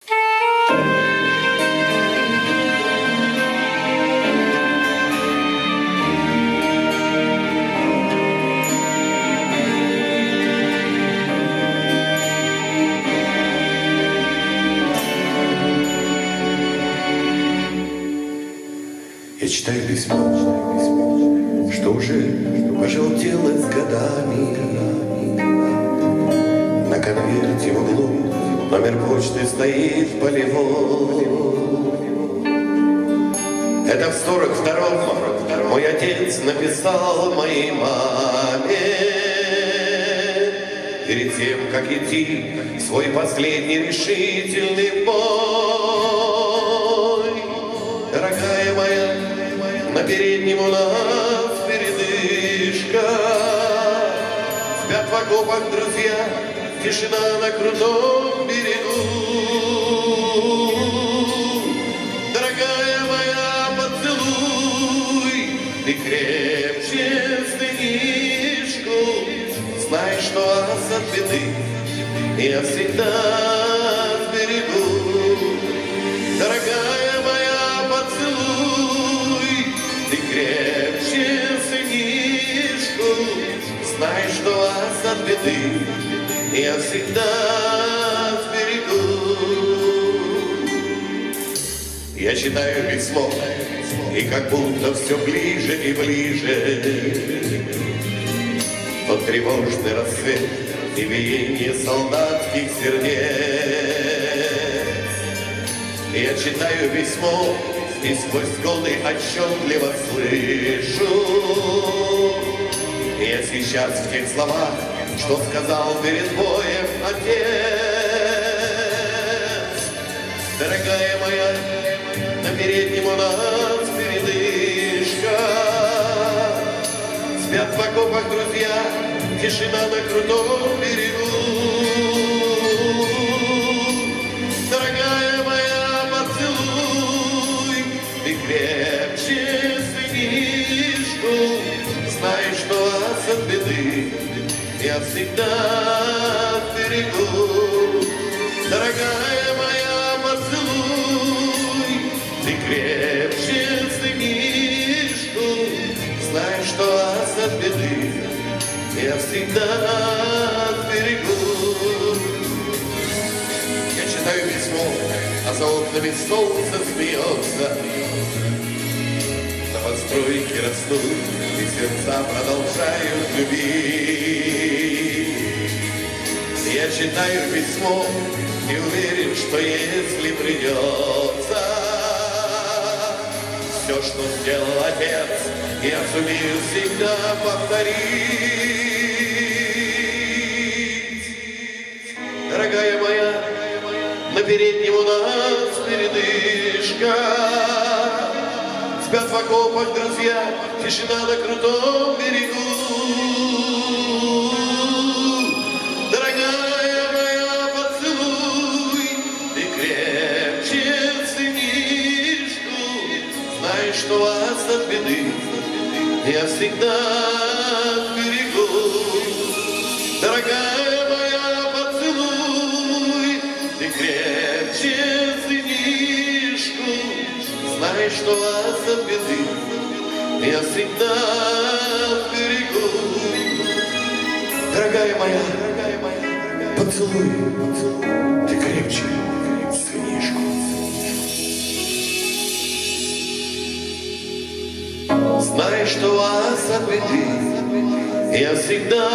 Я читаю письмо, что уже пожелтело с годами. На конверте в углу номер почты стоит полевой. Это в 42-м мой отец написал моей маме. Перед тем, как идти в свой последний решительный бой. Дорогая моя, на переднем у нас передышка. Спят в окопах друзья, тишина на крутом берегу. Дорогая моя, поцелуй ты крепче сынишку. Знай, что вас от беды я всегда сберегу. Дорогая моя, поцелуй ты крепче сынишку. Знай, что вас от беды я всегда сберегу. Я читаю письмо, и как будто все ближе и ближе. Тот тревожный рассвет и биение солдатских сердец. Я читаю письмо, и сквозь годы отчетливо слышу. Я сейчас в тех словах, что сказал перед боем отец. Дорогая моя, на переднем у нас передышка. Спят в окопах друзья, тишина на крутом берегу. Дорогая моя, поцелуй ты крепче сынишку. Знай, что вас от беды я всегда берегу. Дорогая моя, поцелуй ты крепче сынишку. Знай, что вас от беды я всегда берегу. Я читаю письмо, а за окнами солнце смеется. На постройке растут, и сердца продолжают любить. Я читаю письмо и уверен, что если придется, все, что сделал отец, я сумею всегда повторить. Дорогая моя, на переднем у нас передышка. Спят в окопах друзья, тишина на крутом берегу. Дорогая моя, поцелуй ты крепче сынишку. Знай, что вас от беды я всегда берегу. Дорогая моя, поцелуй ты крепче сынишку. Знай, что вас от беды я всегда берегу. Дорогая моя, поцелуй ты крепче сынишку. Знай, что вас от беды я всегда